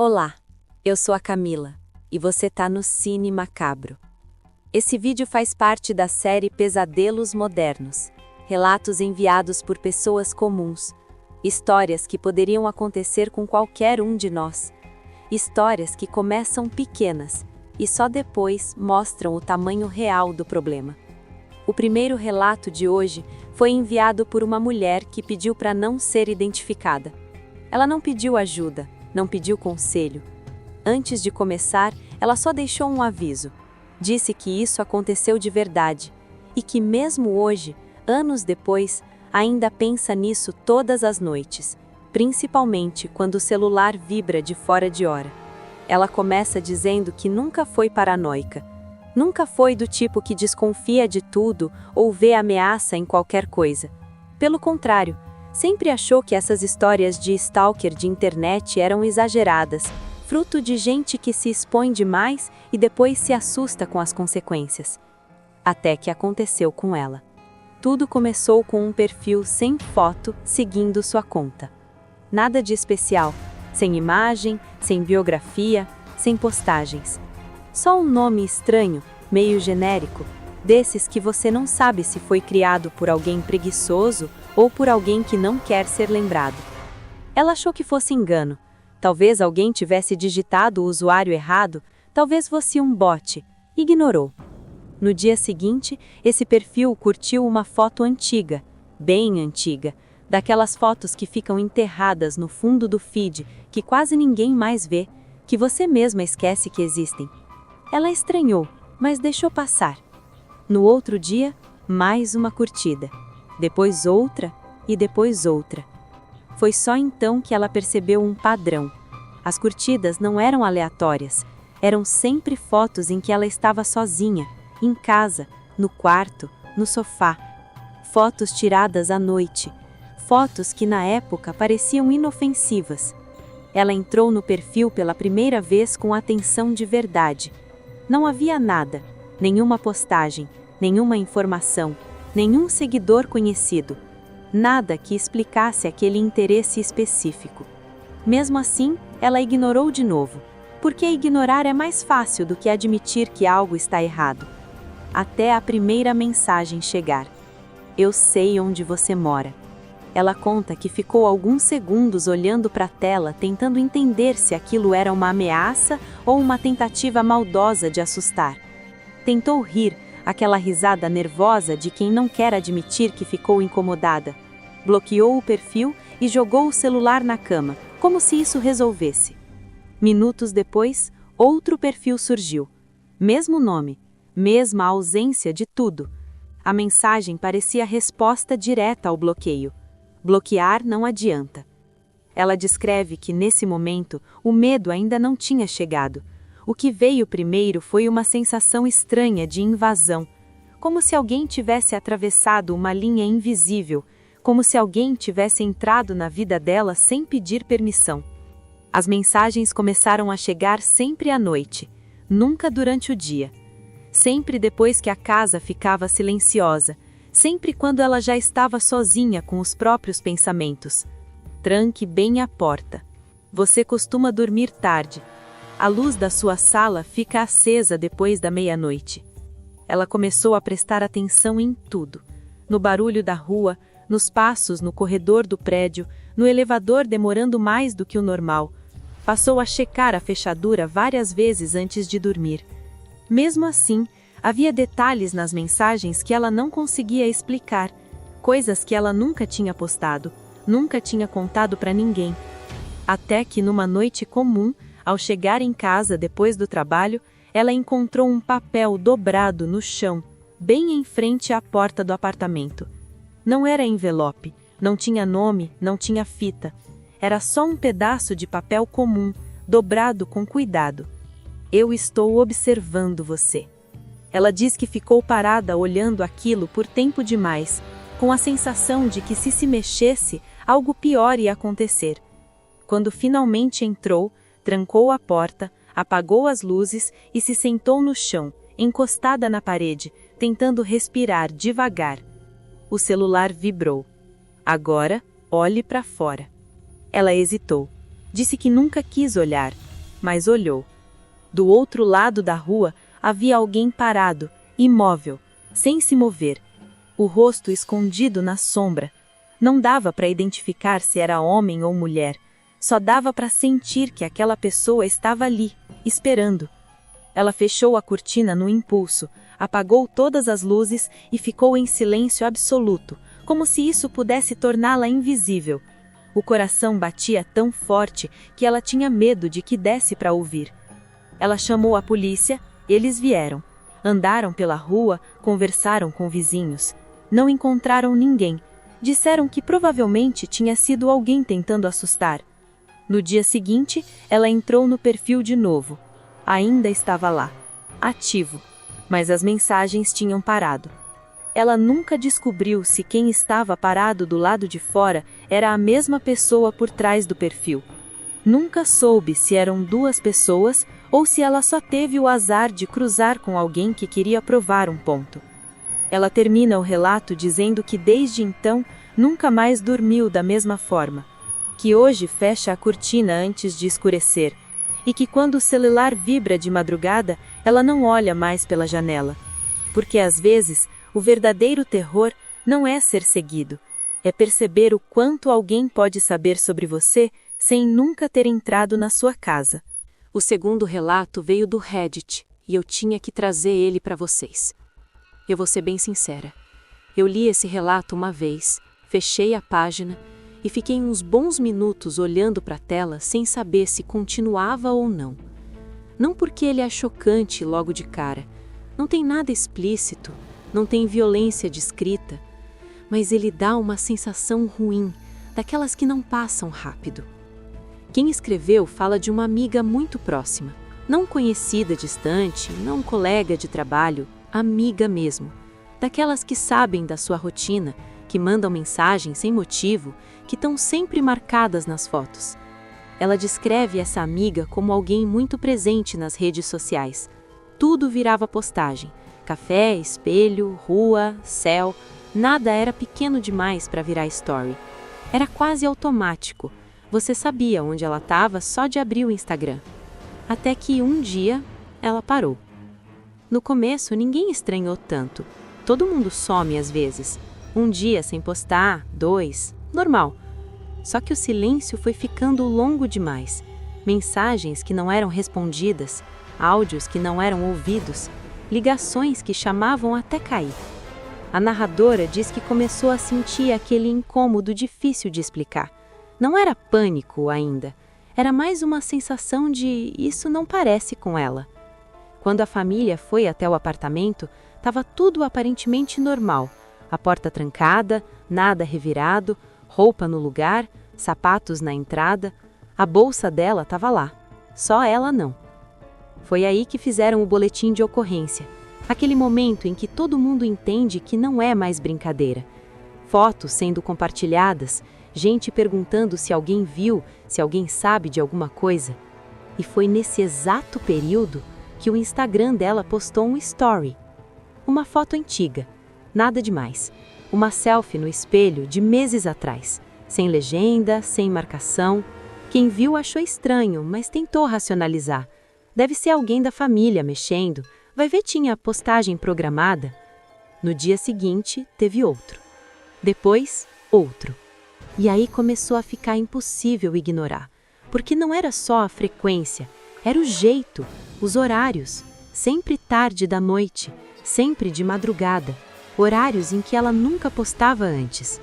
Olá, eu sou a Camila e você tá no Cine Macabro. Esse vídeo faz parte da série Pesadelos Modernos, relatos enviados por pessoas comuns, histórias que poderiam acontecer com qualquer um de nós, histórias que começam pequenas e só depois mostram o tamanho real do problema. O primeiro relato de hoje foi enviado por uma mulher que pediu para não ser identificada. Ela não pediu ajuda, não pediu conselho. Antes de começar, ela só deixou um aviso. Disse que isso aconteceu de verdade e que mesmo hoje, anos depois, ainda pensa nisso todas as noites, principalmente quando o celular vibra de fora de hora. Ela começa dizendo que nunca foi paranoica. Nunca foi do tipo que desconfia de tudo ou vê ameaça em qualquer coisa. Pelo contrário, sempre achou que essas histórias de stalker de internet eram exageradas, fruto de gente que se expõe demais e depois se assusta com as consequências. Até que aconteceu com ela. Tudo começou com um perfil sem foto seguindo sua conta. Nada de especial, sem imagem, sem biografia, sem postagens. Só um nome estranho, meio genérico, desses que você não sabe se foi criado por alguém preguiçoso ou por alguém que não quer ser lembrado. Ela achou que fosse engano. Talvez alguém tivesse digitado o usuário errado, talvez fosse um bot. Ignorou. No dia seguinte, esse perfil curtiu uma foto antiga, bem antiga, daquelas fotos que ficam enterradas no fundo do feed, que quase ninguém mais vê, que você mesma esquece que existem. Ela estranhou, mas deixou passar. No outro dia, mais uma curtida. Depois outra e depois outra. Foi só então que ela percebeu um padrão. As curtidas não eram aleatórias, eram sempre fotos em que ela estava sozinha, em casa, no quarto, no sofá. Fotos tiradas à noite. Fotos que na época pareciam inofensivas. Ela entrou no perfil pela primeira vez com atenção de verdade. Não havia nada, nenhuma postagem, nenhuma informação, nenhum seguidor conhecido. Nada que explicasse aquele interesse específico. Mesmo assim, ela ignorou de novo, porque ignorar é mais fácil do que admitir que algo está errado. Até a primeira mensagem chegar. Eu sei onde você mora. Ela conta que ficou alguns segundos olhando para a tela tentando entender se aquilo era uma ameaça ou uma tentativa maldosa de assustar. Tentou rir, aquela risada nervosa de quem não quer admitir que ficou incomodada. Bloqueou o perfil e jogou o celular na cama, como se isso resolvesse. Minutos depois, outro perfil surgiu. Mesmo nome, mesma ausência de tudo. A mensagem parecia resposta direta ao bloqueio. Bloquear não adianta. Ela descreve que, nesse momento, o medo ainda não tinha chegado. O que veio primeiro foi uma sensação estranha de invasão, como se alguém tivesse atravessado uma linha invisível, como se alguém tivesse entrado na vida dela sem pedir permissão. As mensagens começaram a chegar sempre à noite, nunca durante o dia. Sempre depois que a casa ficava silenciosa, sempre quando ela já estava sozinha com os próprios pensamentos. Tranque bem a porta. Você costuma dormir tarde. A luz da sua sala fica acesa depois da meia-noite. Ela começou a prestar atenção em tudo. No barulho da rua, nos passos no corredor do prédio, no elevador demorando mais do que o normal. Passou a checar a fechadura várias vezes antes de dormir. Mesmo assim, havia detalhes nas mensagens que ela não conseguia explicar, coisas que ela nunca tinha postado, nunca tinha contado para ninguém. Até que numa noite comum, ao chegar em casa depois do trabalho, ela encontrou um papel dobrado no chão, bem em frente à porta do apartamento. Não era envelope, não tinha nome, não tinha fita. Era só um pedaço de papel comum, dobrado com cuidado. Eu estou observando você. Ela diz que ficou parada olhando aquilo por tempo demais, com a sensação de que se mexesse, algo pior ia acontecer. Quando finalmente entrou, trancou a porta, apagou as luzes e se sentou no chão, encostada na parede, tentando respirar devagar. O celular vibrou. Agora, olhe para fora. Ela hesitou. Disse que nunca quis olhar, mas olhou. Do outro lado da rua havia alguém parado, imóvel, sem se mover, o rosto escondido na sombra. Não dava para identificar se era homem ou mulher, só dava para sentir que aquela pessoa estava ali, esperando. Ela fechou a cortina no impulso, apagou todas as luzes e ficou em silêncio absoluto, como se isso pudesse torná-la invisível. O coração batia tão forte que ela tinha medo de que desse para ouvir. Ela chamou a polícia, eles vieram. Andaram pela rua, conversaram com vizinhos. Não encontraram ninguém. Disseram que provavelmente tinha sido alguém tentando assustar. No dia seguinte, ela entrou no perfil de novo. Ainda estava lá, ativo, mas as mensagens tinham parado. Ela nunca descobriu se quem estava parado do lado de fora era a mesma pessoa por trás do perfil. Nunca soube se eram duas pessoas ou se ela só teve o azar de cruzar com alguém que queria provar um ponto. Ela termina o relato dizendo que desde então nunca mais dormiu da mesma forma, que hoje fecha a cortina antes de escurecer, e que quando o celular vibra de madrugada, ela não olha mais pela janela. Porque às vezes, o verdadeiro terror não é ser seguido, é perceber o quanto alguém pode saber sobre você sem nunca ter entrado na sua casa. O segundo relato veio do Reddit, e eu tinha que trazer ele para vocês. Eu vou ser bem sincera. Eu li esse relato uma vez, fechei a página e fiquei uns bons minutos olhando para a tela sem saber se continuava ou não. Não porque ele é chocante logo de cara, não tem nada explícito, não tem violência descrita, mas ele dá uma sensação ruim, daquelas que não passam rápido. Quem escreveu fala de uma amiga muito próxima, não conhecida distante, não colega de trabalho, amiga mesmo, daquelas que sabem da sua rotina, que mandam mensagens sem motivo, que estão sempre marcadas nas fotos. Ela descreve essa amiga como alguém muito presente nas redes sociais. Tudo virava postagem. Café, espelho, rua, céu, nada era pequeno demais para virar story. Era quase automático. Você sabia onde ela estava só de abrir o Instagram. Até que um dia, ela parou. No começo, ninguém estranhou tanto. Todo mundo some às vezes. Um dia sem postar, 2, normal. Só que o silêncio foi ficando longo demais. Mensagens que não eram respondidas, áudios que não eram ouvidos, ligações que chamavam até cair. A narradora diz que começou a sentir aquele incômodo difícil de explicar. Não era pânico ainda, era mais uma sensação de isso não parece com ela. Quando a família foi até o apartamento, estava tudo aparentemente normal. A porta trancada, nada revirado, roupa no lugar, sapatos na entrada. A bolsa dela estava lá, só ela não. Foi aí que fizeram o boletim de ocorrência, aquele momento em que todo mundo entende que não é mais brincadeira. Fotos sendo compartilhadas, gente perguntando se alguém viu, se alguém sabe de alguma coisa. E foi nesse exato período que o Instagram dela postou um story. Uma foto antiga. Nada demais. Uma selfie no espelho de meses atrás. Sem legenda, sem marcação. Quem viu achou estranho, mas tentou racionalizar. Deve ser alguém da família mexendo. Vai ver, tinha postagem programada. No dia seguinte, teve outro. Depois, outro. E aí começou a ficar impossível ignorar. Porque não era só a frequência, era o jeito, os horários. Sempre tarde da noite, sempre de madrugada. Horários em que ela nunca postava antes.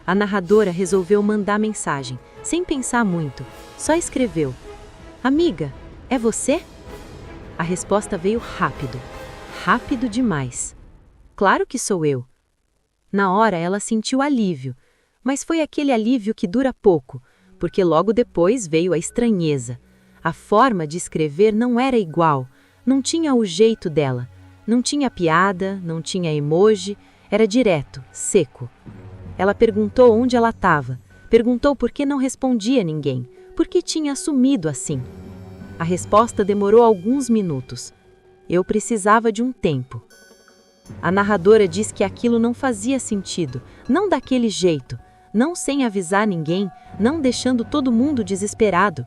A narradora resolveu mandar mensagem, sem pensar muito, só escreveu: "Amiga, é você?" A resposta veio rápido, rápido demais. "Claro que sou eu." Na hora ela sentiu alívio, mas foi aquele alívio que dura pouco, porque logo depois veio a estranheza. A forma de escrever não era igual, não tinha o jeito dela. Não tinha piada, não tinha emoji, era direto, seco. Ela perguntou onde ela estava, perguntou por que não respondia ninguém, por que tinha sumido assim. A resposta demorou alguns minutos. Eu precisava de um tempo. A narradora diz que aquilo não fazia sentido, não daquele jeito, não sem avisar ninguém, não deixando todo mundo desesperado.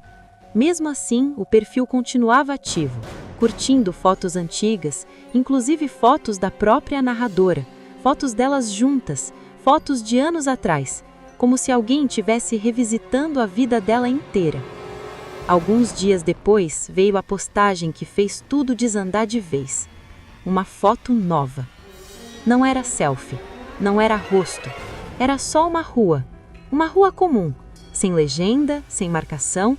Mesmo assim, o perfil continuava ativo, curtindo fotos antigas, inclusive fotos da própria narradora, fotos delas juntas, fotos de anos atrás, como se alguém estivesse revisitando a vida dela inteira. Alguns dias depois, veio a postagem que fez tudo desandar de vez. Uma foto nova. Não era selfie, não era rosto, era só uma rua comum, sem legenda, sem marcação,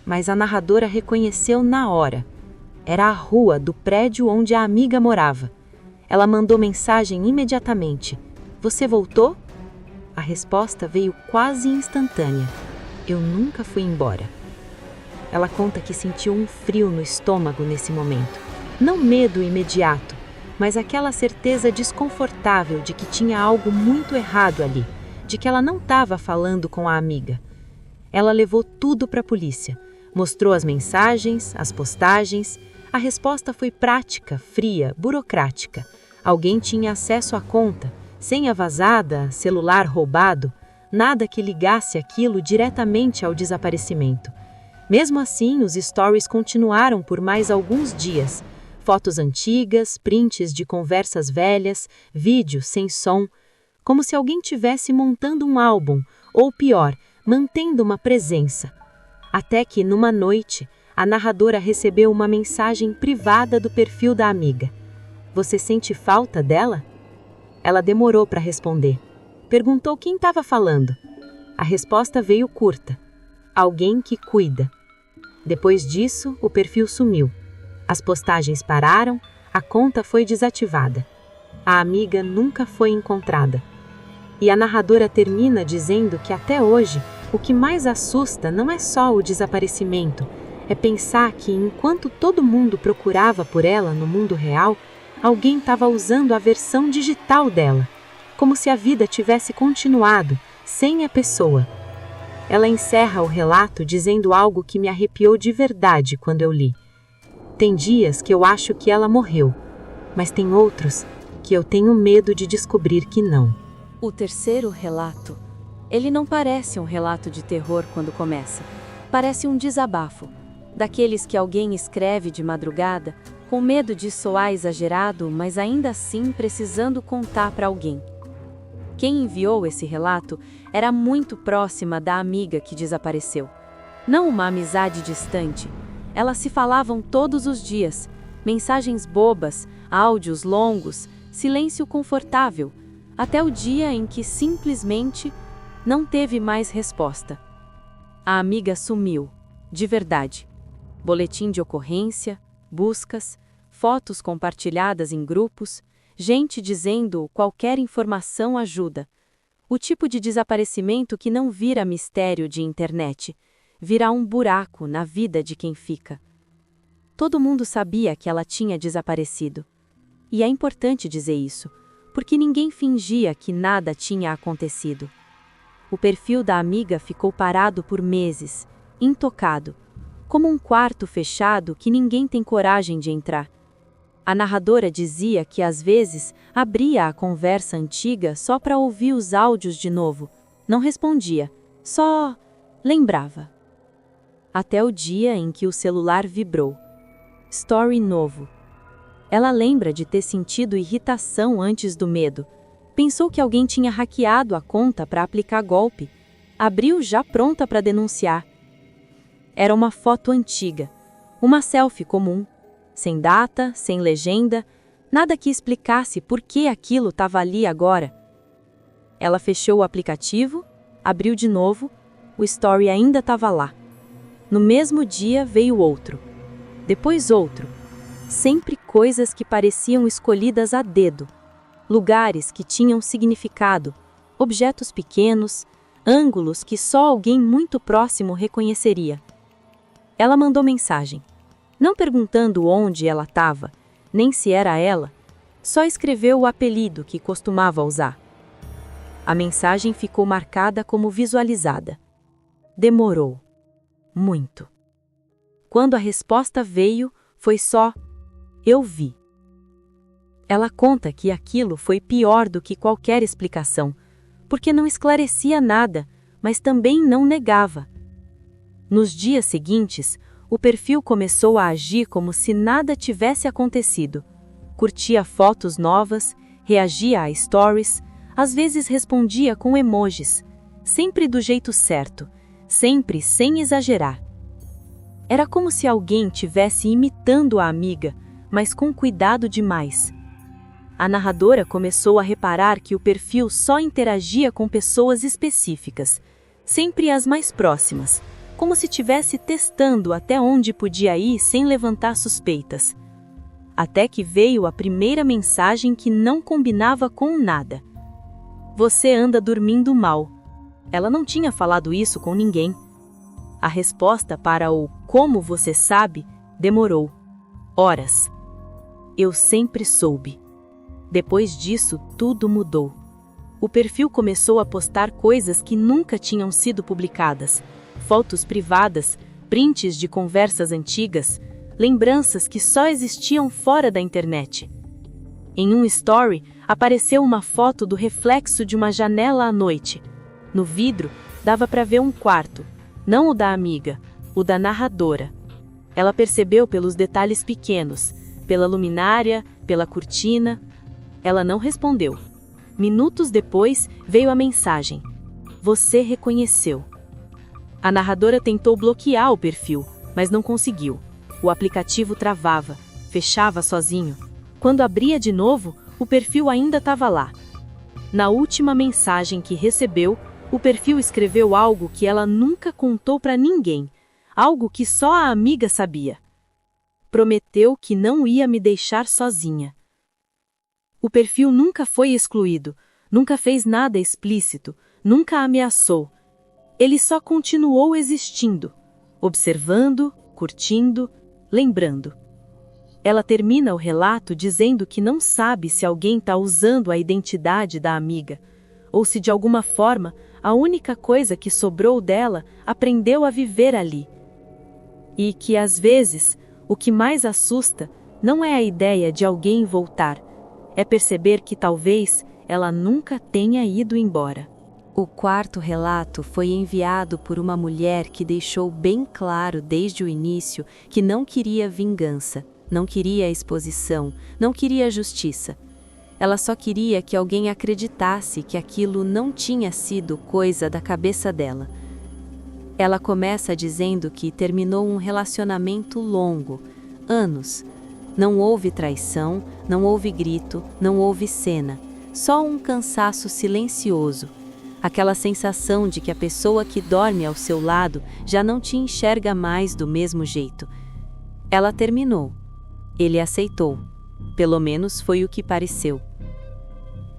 mas a narradora reconheceu na hora. Era a rua do prédio onde a amiga morava. Ela mandou mensagem imediatamente. Você voltou? A resposta veio quase instantânea. Eu nunca fui embora. Ela conta que sentiu um frio no estômago nesse momento. Não medo imediato, mas aquela certeza desconfortável de que tinha algo muito errado ali, de que ela não estava falando com a amiga. Ela levou tudo para a polícia, mostrou as mensagens, as postagens. A resposta foi prática, fria, burocrática. Alguém tinha acesso à conta, senha vazada, celular roubado, nada que ligasse aquilo diretamente ao desaparecimento. Mesmo assim, os stories continuaram por mais alguns dias. Fotos antigas, prints de conversas velhas, vídeos sem som, como se alguém tivesse montando um álbum, ou pior, mantendo uma presença. Até que, numa noite, a narradora recebeu uma mensagem privada do perfil da amiga. Você sente falta dela? Ela demorou para responder. Perguntou quem estava falando. A resposta veio curta. Alguém que cuida. Depois disso, o perfil sumiu. As postagens pararam, a conta foi desativada. A amiga nunca foi encontrada. E a narradora termina dizendo que até hoje, o que mais assusta não é só o desaparecimento, é pensar que enquanto todo mundo procurava por ela no mundo real, alguém estava usando a versão digital dela, como se a vida tivesse continuado, sem a pessoa. Ela encerra o relato dizendo algo que me arrepiou de verdade quando eu li. Tem dias que eu acho que ela morreu, mas tem outros que eu tenho medo de descobrir que não. O terceiro relato. Ele não parece um relato de terror quando começa. Parece um desabafo, daqueles que alguém escreve de madrugada, com medo de soar exagerado, mas ainda assim precisando contar para alguém. Quem enviou esse relato era muito próxima da amiga que desapareceu. Não uma amizade distante. Elas se falavam todos os dias, mensagens bobas, áudios longos, silêncio confortável, até o dia em que simplesmente não teve mais resposta. A amiga sumiu, de verdade. Boletim de ocorrência, buscas, fotos compartilhadas em grupos, gente dizendo qualquer informação ajuda. O tipo de desaparecimento que não vira mistério de internet, vira um buraco na vida de quem fica. Todo mundo sabia que ela tinha desaparecido. E é importante dizer isso, porque ninguém fingia que nada tinha acontecido. O perfil da amiga ficou parado por meses, intocado, como um quarto fechado que ninguém tem coragem de entrar. A narradora dizia que às vezes abria a conversa antiga só para ouvir os áudios de novo. Não respondia, só lembrava. Até o dia em que o celular vibrou. Story novo. Ela lembra de ter sentido irritação antes do medo. Pensou que alguém tinha hackeado a conta para aplicar golpe. Abriu já pronta para denunciar. Era uma foto antiga, uma selfie comum, sem data, sem legenda, nada que explicasse por que aquilo estava ali agora. Ela fechou o aplicativo, abriu de novo, o story ainda estava lá. No mesmo dia veio outro, depois outro, sempre coisas que pareciam escolhidas a dedo, lugares que tinham significado, objetos pequenos, ângulos que só alguém muito próximo reconheceria. Ela mandou mensagem, não perguntando onde ela estava, nem se era ela, só escreveu o apelido que costumava usar. A mensagem ficou marcada como visualizada. Demorou. Muito. Quando a resposta veio, foi só: eu vi. Ela conta que aquilo foi pior do que qualquer explicação, porque não esclarecia nada, mas também não negava. Nos dias seguintes, o perfil começou a agir como se nada tivesse acontecido. Curtia fotos novas, reagia a stories, às vezes respondia com emojis, sempre do jeito certo, sempre sem exagerar. Era como se alguém tivesse imitando a amiga, mas com cuidado demais. A narradora começou a reparar que o perfil só interagia com pessoas específicas, sempre as mais próximas, como se estivesse testando até onde podia ir sem levantar suspeitas. Até que veio a primeira mensagem que não combinava com nada. Você anda dormindo mal. Ela não tinha falado isso com ninguém. A resposta para o como você sabe demorou horas. Eu sempre soube. Depois disso, tudo mudou. O perfil começou a postar coisas que nunca tinham sido publicadas, fotos privadas, prints de conversas antigas, lembranças que só existiam fora da internet. Em um story, apareceu uma foto do reflexo de uma janela à noite. No vidro, dava para ver um quarto, não o da amiga, o da narradora. Ela percebeu pelos detalhes pequenos, pela luminária, pela cortina. Ela não respondeu. Minutos depois, veio a mensagem. Você reconheceu. A narradora tentou bloquear o perfil, mas não conseguiu. O aplicativo travava, fechava sozinho. Quando abria de novo, o perfil ainda estava lá. Na última mensagem que recebeu, o perfil escreveu algo que ela nunca contou para ninguém, algo que só a amiga sabia. Prometeu que não ia me deixar sozinha. O perfil nunca foi excluído, nunca fez nada explícito, nunca ameaçou. Ele só continuou existindo, observando, curtindo, lembrando. Ela termina o relato dizendo que não sabe se alguém está usando a identidade da amiga, ou se de alguma forma a única coisa que sobrou dela aprendeu a viver ali. E que, às vezes, o que mais assusta não é a ideia de alguém voltar, é perceber que talvez ela nunca tenha ido embora. O quarto relato foi enviado por uma mulher que deixou bem claro desde o início que não queria vingança, não queria exposição, não queria justiça. Ela só queria que alguém acreditasse que aquilo não tinha sido coisa da cabeça dela. Ela começa dizendo que terminou um relacionamento longo, anos. Não houve traição, não houve grito, não houve cena, só um cansaço silencioso. Aquela sensação de que a pessoa que dorme ao seu lado já não te enxerga mais do mesmo jeito. Ela terminou. Ele aceitou. Pelo menos foi o que pareceu.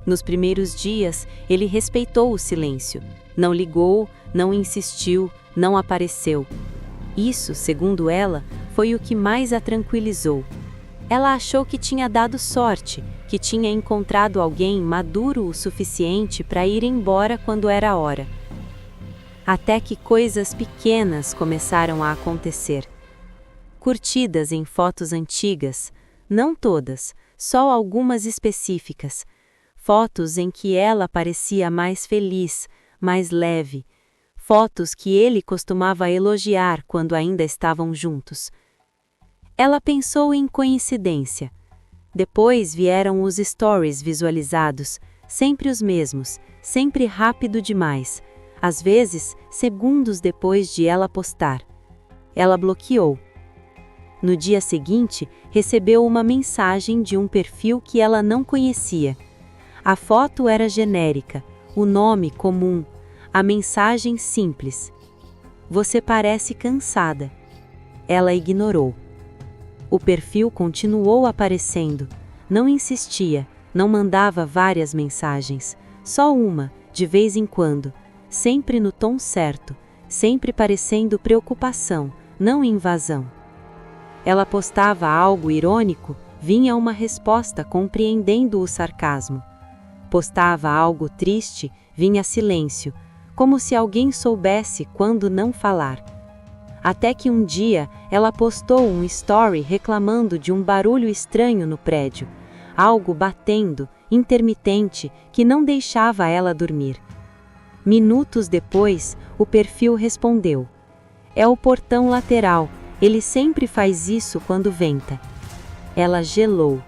Nos primeiros dias, ele respeitou o silêncio. Não ligou, não insistiu, não apareceu. Isso, segundo ela, foi o que mais a tranquilizou. Ela achou que tinha dado sorte, que tinha encontrado alguém maduro o suficiente para ir embora quando era a hora. Até que coisas pequenas começaram a acontecer. Curtidas em fotos antigas, não todas, só algumas específicas. Fotos em que ela parecia mais feliz, mais leve. Fotos que ele costumava elogiar quando ainda estavam juntos. Ela pensou em coincidência. Depois vieram os stories visualizados, sempre os mesmos, sempre rápido demais, às vezes segundos depois de ela postar. Ela bloqueou. No dia seguinte, recebeu uma mensagem de um perfil que ela não conhecia. A foto era genérica, o nome comum, a mensagem simples. Você parece cansada. Ela ignorou. O perfil continuou aparecendo. Não insistia, não mandava várias mensagens. Só uma, de vez em quando, sempre no tom certo, sempre parecendo preocupação, não invasão. Ela postava algo irônico, vinha uma resposta compreendendo o sarcasmo. Postava algo triste, vinha silêncio, como se alguém soubesse quando não falar. Até que um dia, ela postou um story reclamando de um barulho estranho no prédio, algo batendo, intermitente, que não deixava ela dormir. Minutos depois, o perfil respondeu. É o portão lateral, ele sempre faz isso quando venta. Ela gelou,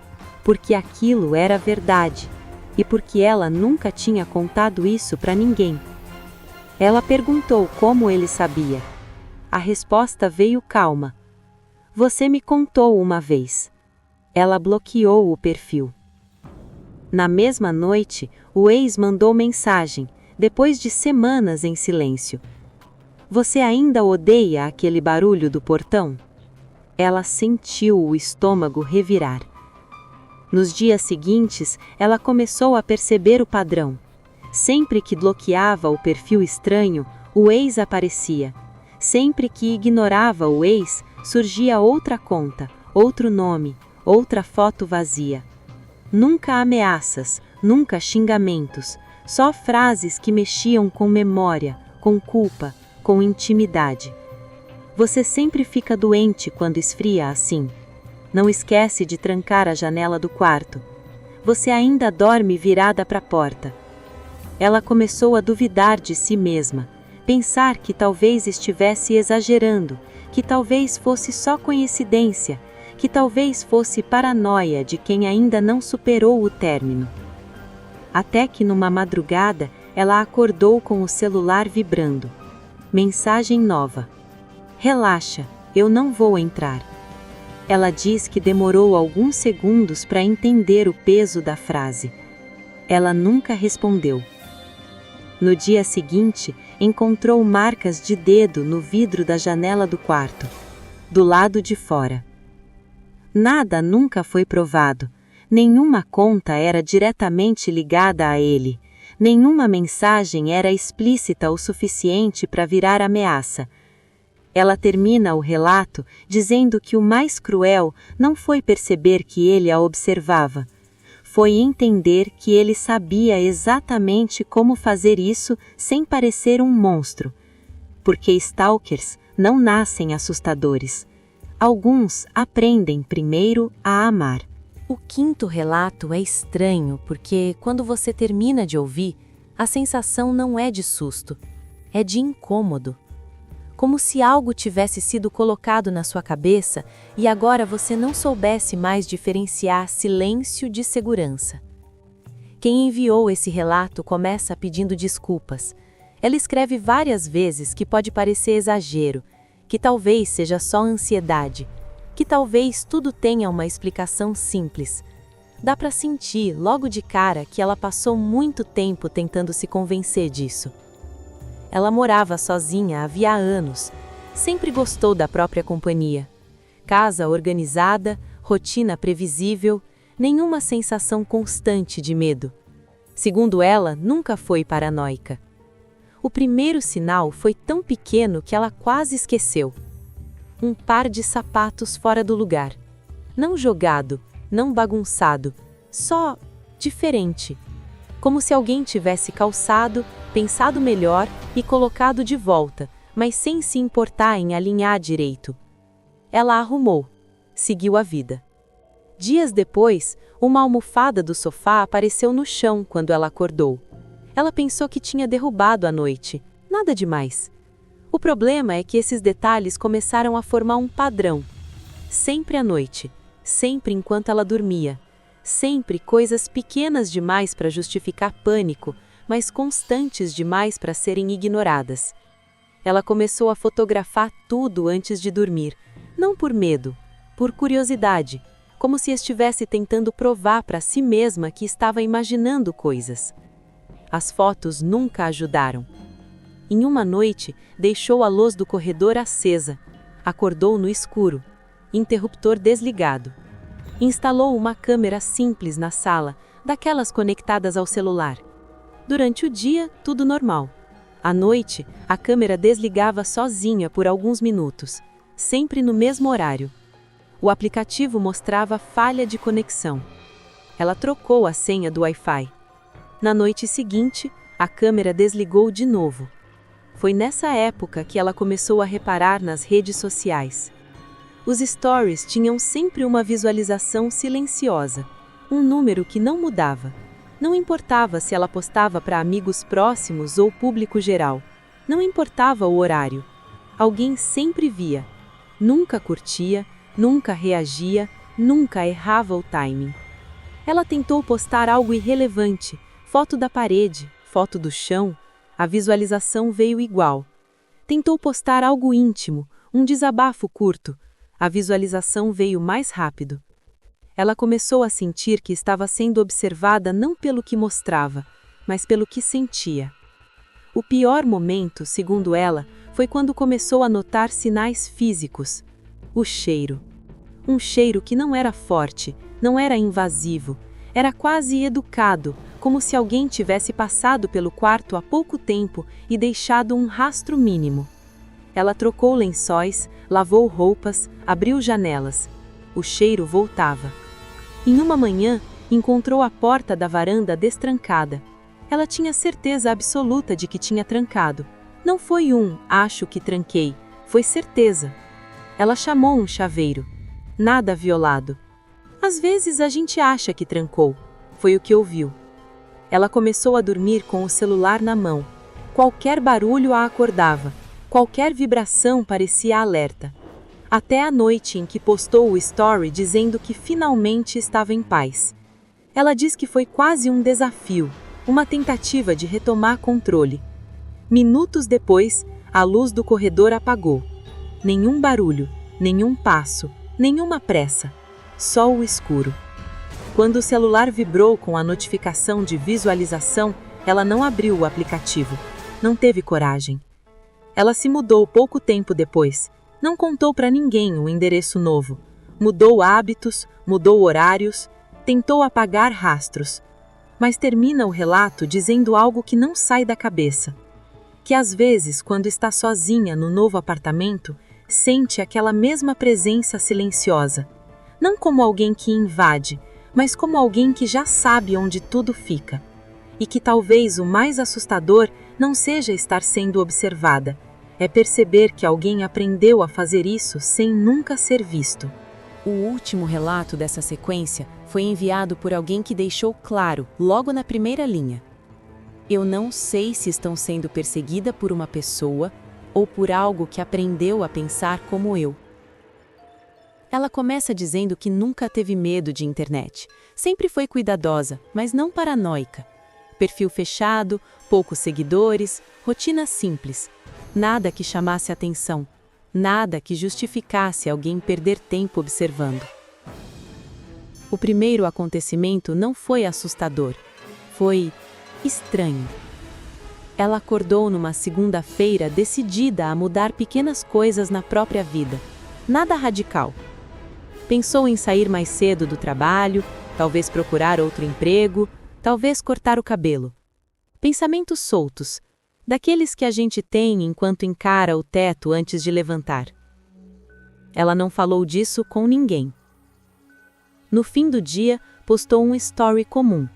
porque aquilo era verdade, e porque ela nunca tinha contado isso para ninguém. Ela perguntou como ele sabia. A resposta veio calma. Você me contou uma vez. Ela bloqueou o perfil. Na mesma noite, o ex mandou mensagem, depois de semanas em silêncio. Você ainda odeia aquele barulho do portão? Ela sentiu o estômago revirar. Nos dias seguintes, ela começou a perceber o padrão. Sempre que bloqueava o perfil estranho, o ex aparecia. Sempre que ignorava o ex, surgia outra conta, outro nome, outra foto vazia. Nunca ameaças, nunca xingamentos, só frases que mexiam com memória, com culpa, com intimidade. Você sempre fica doente quando esfria assim. Não esquece de trancar a janela do quarto. Você ainda dorme virada para a porta. Ela começou a duvidar de si mesma, pensar que talvez estivesse exagerando, que talvez fosse só coincidência, que talvez fosse paranoia de quem ainda não superou o término. Até que numa madrugada, ela acordou com o celular vibrando. Mensagem nova. Relaxa, eu não vou entrar. Ela diz que demorou alguns segundos para entender o peso da frase. Ela nunca respondeu. No dia seguinte, encontrou marcas de dedo no vidro da janela do quarto, do lado de fora. Nada nunca foi provado, nenhuma conta era diretamente ligada a ele, nenhuma mensagem era explícita o suficiente para virar ameaça. Ela termina o relato dizendo que o mais cruel não foi perceber que ele a observava, foi entender que ele sabia exatamente como fazer isso sem parecer um monstro. Porque stalkers não nascem assustadores. Alguns aprendem primeiro a amar. O quinto relato é estranho porque, quando você termina de ouvir, a sensação não é de susto, é de incômodo. Como se algo tivesse sido colocado na sua cabeça e agora você não soubesse mais diferenciar silêncio de segurança. Quem enviou esse relato começa pedindo desculpas. Ela escreve várias vezes que pode parecer exagero, que talvez seja só ansiedade, que talvez tudo tenha uma explicação simples. Dá para sentir, logo de cara, que ela passou muito tempo tentando se convencer disso. Ela morava sozinha havia anos, sempre gostou da própria companhia. Casa organizada, rotina previsível, nenhuma sensação constante de medo. Segundo ela, nunca foi paranoica. O primeiro sinal foi tão pequeno que ela quase esqueceu. Um par de sapatos fora do lugar. Não jogado, não bagunçado, só diferente. Como se alguém tivesse calçado, pensado melhor e colocado de volta, mas sem se importar em alinhar direito. Ela arrumou, seguiu a vida. Dias depois, uma almofada do sofá apareceu no chão quando ela acordou. Ela pensou que tinha derrubado à noite, nada demais. O problema é que esses detalhes começaram a formar um padrão. Sempre à noite, sempre enquanto ela dormia. Sempre coisas pequenas demais para justificar pânico, mas constantes demais para serem ignoradas. Ela começou a fotografar tudo antes de dormir, não por medo, por curiosidade, como se estivesse tentando provar para si mesma que estava imaginando coisas. As fotos nunca ajudaram. Em uma noite, deixou a luz do corredor acesa, acordou no escuro, interruptor desligado. Instalou uma câmera simples na sala, daquelas conectadas ao celular. Durante o dia, tudo normal. À noite, a câmera desligava sozinha por alguns minutos, sempre no mesmo horário. O aplicativo mostrava falha de conexão. Ela trocou a senha do Wi-Fi. Na noite seguinte, a câmera desligou de novo. Foi nessa época que ela começou a reparar nas redes sociais. Os stories tinham sempre uma visualização silenciosa, um número que não mudava. Não importava se ela postava para amigos próximos ou público geral. Não importava o horário. Alguém sempre via. Nunca curtia, nunca reagia, nunca errava o timing. Ela tentou postar algo irrelevante, foto da parede, foto do chão. A visualização veio igual. Tentou postar algo íntimo, um desabafo curto. A visualização veio mais rápido. Ela começou a sentir que estava sendo observada não pelo que mostrava, mas pelo que sentia. O pior momento, segundo ela, foi quando começou a notar sinais físicos. O cheiro. Um cheiro que não era forte, não era invasivo, era quase educado, como se alguém tivesse passado pelo quarto há pouco tempo e deixado um rastro mínimo. Ela trocou lençóis, lavou roupas, abriu janelas. O cheiro voltava. Em uma manhã, encontrou a porta da varanda destrancada. Ela tinha certeza absoluta de que tinha trancado. Não foi acho que tranquei, foi certeza. Ela chamou um chaveiro. Nada violado. Às vezes a gente acha que trancou. Foi o que ouviu. Ela começou a dormir com o celular na mão. Qualquer barulho a acordava. Qualquer vibração parecia alerta. Até a noite em que postou o story dizendo que finalmente estava em paz. Ela diz que foi quase um desafio, uma tentativa de retomar controle. Minutos depois, a luz do corredor apagou. Nenhum barulho, nenhum passo, nenhuma pressa. Só o escuro. Quando o celular vibrou com a notificação de visualização, ela não abriu o aplicativo. Não teve coragem. Ela se mudou pouco tempo depois. Não contou para ninguém o endereço novo. Mudou hábitos, mudou horários, tentou apagar rastros. Mas termina o relato dizendo algo que não sai da cabeça. Que às vezes, quando está sozinha no novo apartamento, sente aquela mesma presença silenciosa. Não como alguém que invade, mas como alguém que já sabe onde tudo fica. E que talvez o mais assustador não seja estar sendo observada, é perceber que alguém aprendeu a fazer isso sem nunca ser visto. O último relato dessa sequência foi enviado por alguém que deixou claro, logo na primeira linha: eu não sei se estão sendo perseguida por uma pessoa ou por algo que aprendeu a pensar como eu. Ela começa dizendo que nunca teve medo de internet. Sempre foi cuidadosa, mas não paranoica. Perfil fechado, poucos seguidores, rotina simples. Nada que chamasse atenção. Nada que justificasse alguém perder tempo observando. O primeiro acontecimento não foi assustador. Foi estranho. Ela acordou numa segunda-feira decidida a mudar pequenas coisas na própria vida. Nada radical. Pensou em sair mais cedo do trabalho, talvez procurar outro emprego, talvez cortar o cabelo. Pensamentos soltos, daqueles que a gente tem enquanto encara o teto antes de levantar. Ela não falou disso com ninguém. No fim do dia, postou um story comum.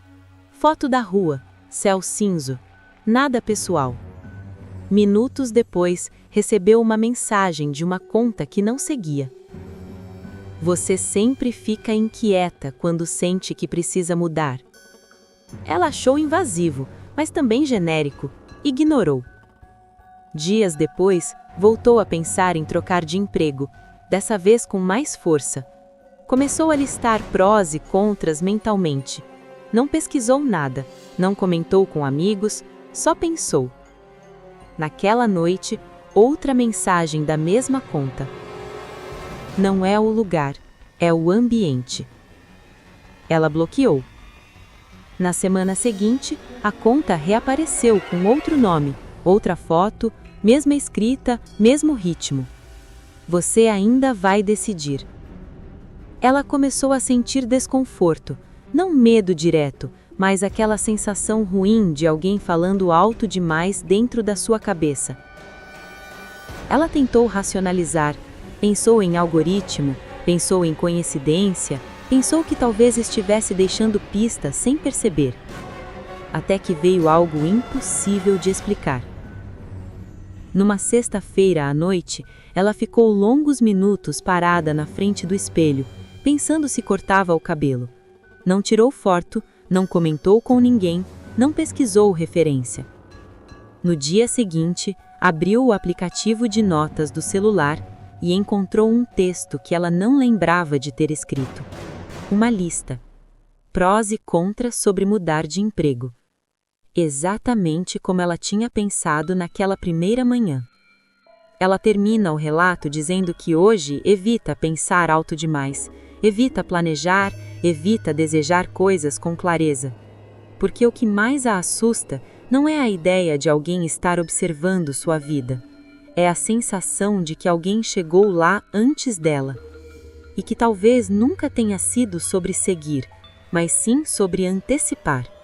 Foto da rua, céu cinzo, nada pessoal. Minutos depois, recebeu uma mensagem de uma conta que não seguia. Você sempre fica inquieta quando sente que precisa mudar. Ela achou invasivo, mas também genérico. Ignorou. Dias depois, voltou a pensar em trocar de emprego, dessa vez com mais força. Começou a listar prós e contras mentalmente. Não pesquisou nada, não comentou com amigos, só pensou. Naquela noite, outra mensagem da mesma conta. Não é o lugar, é o ambiente. Ela bloqueou. Na semana seguinte, a conta reapareceu com outro nome, outra foto, mesma escrita, mesmo ritmo. Você ainda vai decidir. Ela começou a sentir desconforto, não medo direto, mas aquela sensação ruim de alguém falando alto demais dentro da sua cabeça. Ela tentou racionalizar, pensou em algoritmo, pensou em coincidência, pensou que talvez estivesse deixando pistas sem perceber. Até que veio algo impossível de explicar. Numa sexta-feira à noite, ela ficou longos minutos parada na frente do espelho, pensando se cortava o cabelo. Não tirou foto, não comentou com ninguém, não pesquisou referência. No dia seguinte, Abriu o aplicativo de notas do celular e encontrou um texto que ela não lembrava de ter escrito. Uma lista. Prós e contras sobre mudar de emprego. Exatamente como ela tinha pensado naquela primeira manhã. Ela termina o relato dizendo que hoje evita pensar alto demais, evita planejar, evita desejar coisas com clareza. Porque o que mais a assusta não é a ideia de alguém estar observando sua vida. É a sensação de que alguém chegou lá antes dela. E que talvez nunca tenha sido sobre seguir, mas sim sobre antecipar.